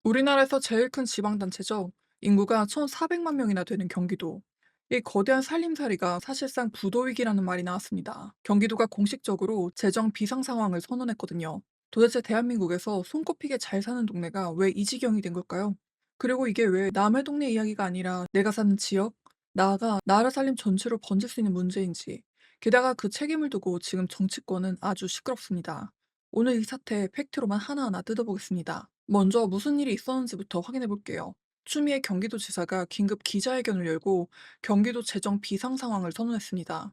우리나라에서 제일 큰 지방단체죠. 인구가 1,400만 명이나 되는 경기도. 이 거대한 살림살이가 사실상 부도위기라는 말이 나왔습니다. 경기도가 공식적으로 재정 비상 상황을 선언했거든요. 도대체 대한민국에서 손꼽히게 잘 사는 동네가 왜 이 지경이 된 걸까요? 그리고 이게 왜 남의 동네 이야기가 아니라 내가 사는 지역, 나아가 나라 살림 전체로 번질 수 있는 문제인지. 게다가 그 책임을 두고 지금 정치권은 아주 시끄럽습니다. 오늘 이 사태 팩트로만 하나하나 뜯어보겠습니다. 먼저 무슨 일이 있었는지부터 확인해 볼게요. 추미애 경기도지사가 긴급 기자회견을 열고 경기도 재정 비상 상황을 선언했습니다.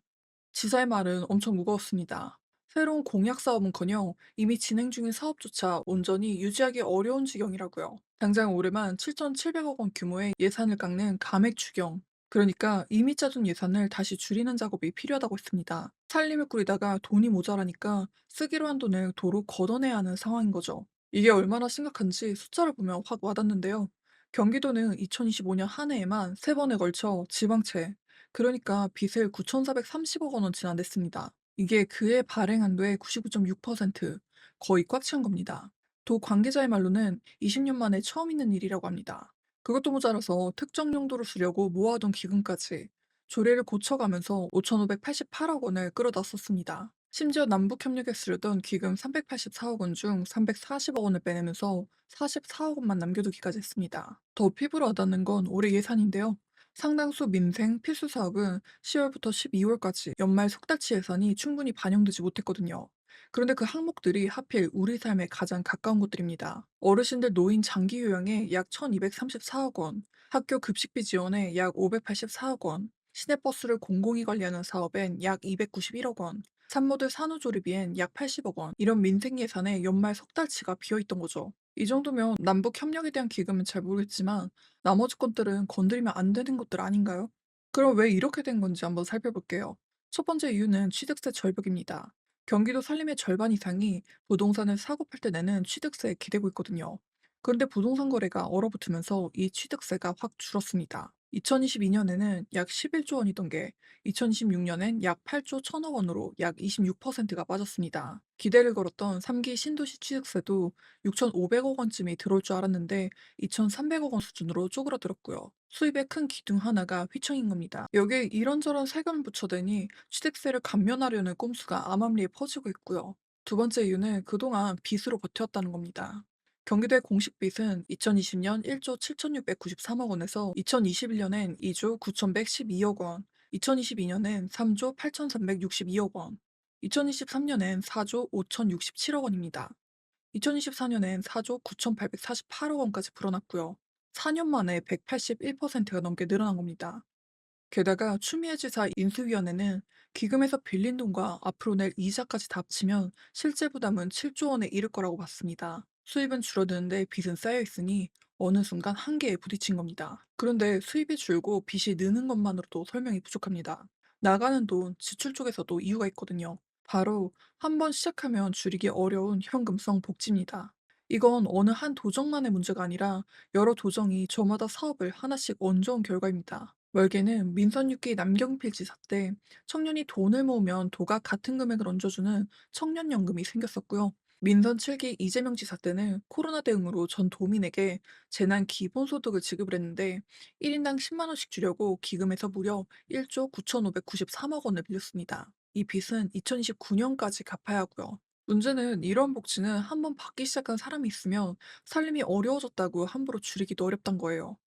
지사의 말은 엄청 무거웠습니다. 새로운 공약 사업은커녕 이미 진행 중인 사업조차 온전히 유지하기 어려운 지경이라고요. 당장 올해만 7,700억 원 규모의 예산을 깎는 감액 추경. 그러니까 이미 짜둔 예산을 다시 줄이는 작업이 필요하다고 했습니다. 살림을 꾸리다가 돈이 모자라니까 쓰기로 한 돈을 도로 걷어내야 하는 상황인 거죠. 이게 얼마나 심각한지 숫자를 보면 확 와닿는데요. 경기도는 2025년 한 해에만 3번에 걸쳐 지방채, 그러니까 빚을 9,430억 원어치나 냈습니다. 이게 그해 발행 한도의 99.6%, 거의 꽉 찬 겁니다. 도 관계자의 말로는 20년 만에 처음 있는 일이라고 합니다. 그것도 모자라서 특정 용도로 쓰려고 모아둔 기금까지 조례를 고쳐가면서 5,588억 원을 끌어다 썼습니다. 심지어 남북협력에 쓰려던 기금 384억 원 중 340억 원을 빼내면서 44억 원만 남겨두기까지 했습니다. 더 피부로 와닿는 건 올해 예산인데요. 상당수 민생 필수 사업은 10월부터 12월까지 연말 석 달치 예산이 충분히 반영되지 못했거든요. 그런데 그 항목들이 하필 우리 삶에 가장 가까운 것들입니다. 어르신들 노인 장기 요양에 약 1234억 원, 학교 급식비 지원에 약 584억 원, 시내버스를 공공이 관리하는 사업엔 약 291억 원, 산모들 산후조리비엔 약 80억 원, 이런 민생 예산에 연말 석 달치가 비어있던 거죠. 이 정도면 남북 협력에 대한 기금은 잘 모르겠지만 나머지 것들은 건드리면 안 되는 것들 아닌가요? 그럼 왜 이렇게 된 건지 한번 살펴볼게요. 첫 번째 이유는 취득세 절벽입니다. 경기도 살림의 절반 이상이 부동산을 사고 팔 때 내는 취득세에 기대고 있거든요. 그런데 부동산 거래가 얼어붙으면서 이 취득세가 확 줄었습니다. 2022년에는 약 11조 원이던 게 2026년엔 약 8조 1천억 원으로 약 26%가 빠졌습니다. 기대를 걸었던 3기 신도시 취득세도 6,500억 원쯤이 들어올 줄 알았는데 2,300억 원 수준으로 쪼그라들었고요. 수입의 큰 기둥 하나가 휘청인 겁니다. 여기에 이런저런 세금을 붙여대니 취득세를 감면하려는 꼼수가 암암리에 퍼지고 있고요. 두 번째 이유는 그동안 빚으로 버텼다는 겁니다. 경기도의 공식 빚은 2020년 1조 7,693억 원에서 2021년엔 2조 9,112억 원, 2022년엔 3조 8,362억 원, 2023년엔 4조 5,067억 원입니다. 2024년엔 4조 9,848억 원까지 불어났고요. 4년 만에 181%가 넘게 늘어난 겁니다. 게다가 추미애 지사 인수위원회는 기금에서 빌린 돈과 앞으로 낼 이자까지 다 합치면 실제 부담은 7조 원에 이를 거라고 봤습니다. 수입은 줄어드는데 빚은 쌓여 있으니 어느 순간 한계에 부딪힌 겁니다. 그런데 수입이 줄고 빚이 느는 것만으로도 설명이 부족합니다. 나가는 돈, 지출 쪽에서도 이유가 있거든요. 바로 한 번 시작하면 줄이기 어려운 현금성 복지입니다. 이건 어느 한 도정만의 문제가 아니라 여러 도정이 저마다 사업을 하나씩 얹어온 결과입니다. 월계는 민선 6기 남경필 지사 때 청년이 돈을 모으면 도가 같은 금액을 얹어주는 청년연금이 생겼었고요. 민선 7기 이재명 지사 때는 코로나 대응으로 전 도민에게 재난 기본소득을 지급을 했는데 1인당 10만 원씩 주려고 기금에서 무려 1조 9,593억 원을 빌렸습니다. 이 빚은 2029년까지 갚아야 하고요. 문제는 이런 복지는 한번 받기 시작한 사람이 있으면 살림이 어려워졌다고 함부로 줄이기도 어렵단 거예요.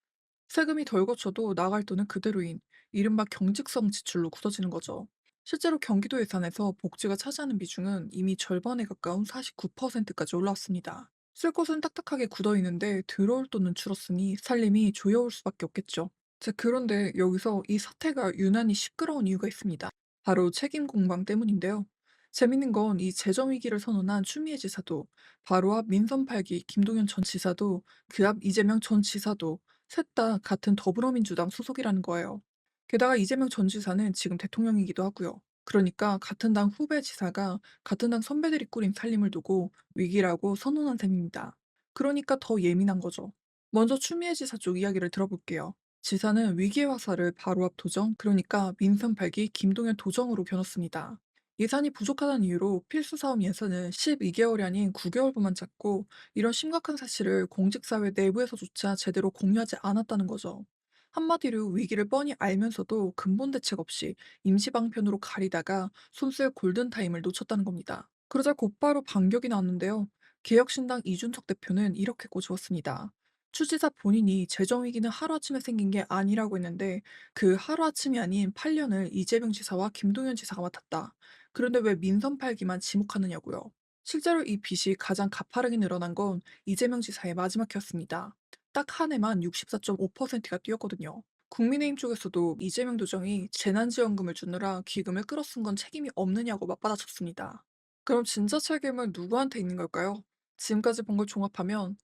세금이 덜 거쳐도 나갈 돈은 그대로인 이른바 경직성 지출로 굳어지는 거죠. 실제로 경기도 예산에서 복지가 차지하는 비중은 이미 절반에 가까운 49%까지 올라왔습니다. 쓸 곳은 딱딱하게 굳어 있는데 들어올 돈은 줄었으니 살림이 조여올 수밖에 없겠죠. 자, 그런데 여기서 이 사태가 유난히 시끄러운 이유가 있습니다. 바로 책임 공방 때문인데요. 재밌는 건 이 재정 위기를 선언한 추미애 지사도, 바로 앞 민선 8기 김동연 전 지사도, 그 앞 이재명 전 지사도 셋 다 같은 더불어민주당 소속이라는 거예요. 게다가 이재명 전 지사는 지금 대통령이기도 하고요. 그러니까 같은 당 후배 지사가 같은 당 선배들이 꾸린 살림을 두고 위기라고 선언한 셈입니다. 그러니까 더 예민한 거죠. 먼저 추미애 지사 쪽 이야기를 들어볼게요. 지사는 위기의 화살을 바로 앞 도정, 그러니까 민선 8기 김동연 도정으로 겨눴습니다. 예산이 부족하다는 이유로 필수 사업 예산을 12개월이 아닌 9개월분만 잡고, 이런 심각한 사실을 공직사회 내부에서조차 제대로 공유하지 않았다는 거죠. 한마디로 위기를 뻔히 알면서도 근본 대책 없이 임시방편으로 가리다가 손쓸 골든타임을 놓쳤다는 겁니다. 그러자 곧바로 반격이 나왔는데요. 개혁신당 이준석 대표는 이렇게 꼬집었습니다. 추지사 본인이 재정위기는 하루아침에 생긴 게 아니라고 했는데, 그 하루아침이 아닌 8년을 이재명 지사와 김동연 지사가 맡았다. 그런데 왜 민선 팔기만 지목하느냐고요. 실제로 이 빚이 가장 가파르게 늘어난 건 이재명 지사의 마지막 해였습니다. 딱 한 해만 64.5%가 뛰었거든요. 국민의힘 쪽에서도 이재명 도정이 재난지원금을 주느라 기금을 끌어쓴 건 책임이 없느냐고 맞받아쳤습니다. 그럼 진짜 책임은 누구한테 있는 걸까요? 지금까지 본 걸 종합하면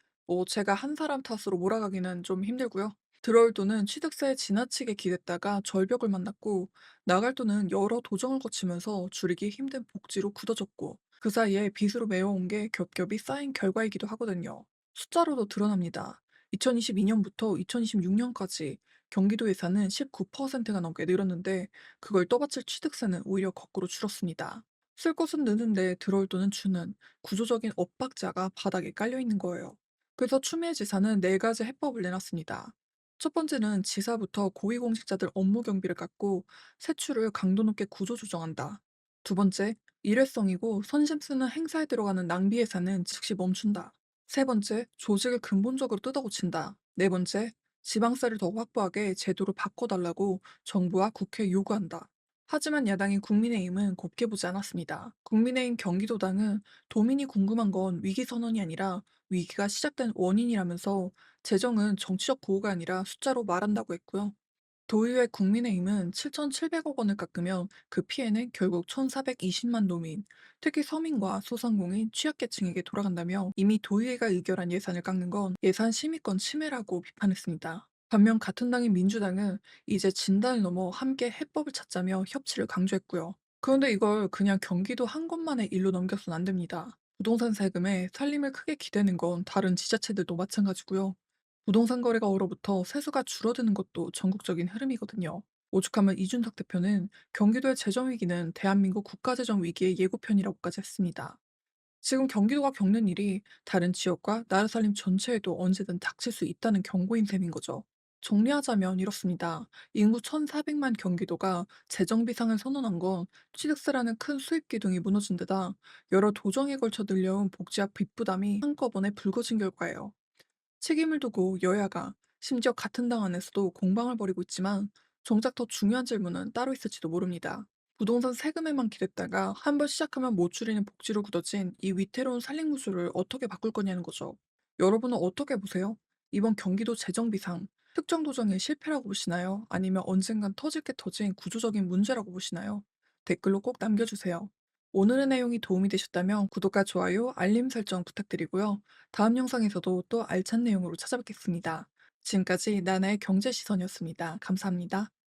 제가 한 사람 탓으로 몰아가기는 좀 힘들고요. 들어올 돈은 취득세에 지나치게 기댔다가 절벽을 만났고, 나갈 돈은 여러 도정을 거치면서 줄이기 힘든 복지로 굳어졌고, 그 사이에 빚으로 메워온 게 겹겹이 쌓인 결과이기도 하거든요. 숫자로도 드러납니다. 2022년부터 2026년까지 경기도 예산은 19%가 넘게 늘었는데, 그걸 떠받칠 취득세는 오히려 거꾸로 줄었습니다. 쓸 것은 느는데 들어올 돈은 주는 구조적인 엇박자가 바닥에 깔려 있는 거예요. 그래서 추미애 지사는 네 가지 해법을 내놨습니다. 첫 번째는 지사부터 고위공직자들 업무 경비를 깎고 세출을 강도 높게 구조 조정한다. 두 번째, 일회성이고 선심 쓰는 행사에 들어가는 낭비 예산은 즉시 멈춘다. 세 번째, 조직을 근본적으로 뜯어고친다. 네 번째, 지방세를 더 확보하게 제도를 바꿔달라고 정부와 국회에 요구한다. 하지만 야당인 국민의힘은 곱게 보지 않았습니다. 국민의힘 경기도당은 도민이 궁금한 건 위기 선언이 아니라 위기가 시작된 원인이라면서 재정은 정치적 구호가 아니라 숫자로 말한다고 했고요. 도의회 국민의힘은 7,700억 원을 깎으면 그 피해는 결국 1,420만 노민, 특히 서민과 소상공인, 취약계층에게 돌아간다며 이미 도의회가 의결한 예산을 깎는 건 예산 심의권 침해라고 비판했습니다. 반면 같은 당인 민주당은 이제 진단을 넘어 함께 해법을 찾자며 협치를 강조했고요. 그런데 이걸 그냥 경기도 한 곳만의 일로 넘겨서는 안 됩니다. 부동산 세금에 살림을 크게 기대는 건 다른 지자체들도 마찬가지고요. 부동산 거래가 얼어붙어 세수가 줄어드는 것도 전국적인 흐름이거든요. 오죽하면 이준석 대표는 경기도의 재정 위기는 대한민국 국가재정 위기의 예고편이라고까지 했습니다. 지금 경기도가 겪는 일이 다른 지역과 나라 살림 전체에도 언제든 닥칠 수 있다는 경고인 셈인 거죠. 정리하자면 이렇습니다. 인구 1,400만 경기도가 재정 비상을 선언한 건 취득세라는 큰 수입 기둥이 무너진 데다 여러 도정에 걸쳐 늘려온 복지와 빚부담이 한꺼번에 불거진 결과예요. 책임을 두고 여야가, 심지어 같은 당 안에서도 공방을 벌이고 있지만 정작 더 중요한 질문은 따로 있을지도 모릅니다. 부동산 세금에만 기댔다가 한 번 시작하면 못 줄이는 복지로 굳어진 이 위태로운 살림 구조를 어떻게 바꿀 거냐는 거죠. 여러분은 어떻게 보세요? 이번 경기도 재정 비상, 특정 도정의 실패라고 보시나요? 아니면 언젠간 터질 게 터진 구조적인 문제라고 보시나요? 댓글로 꼭 남겨주세요. 오늘의 내용이 도움이 되셨다면 구독과 좋아요, 알림 설정 부탁드리고요. 다음 영상에서도 또 알찬 내용으로 찾아뵙겠습니다. 지금까지 나나의 경제시선이었습니다. 감사합니다.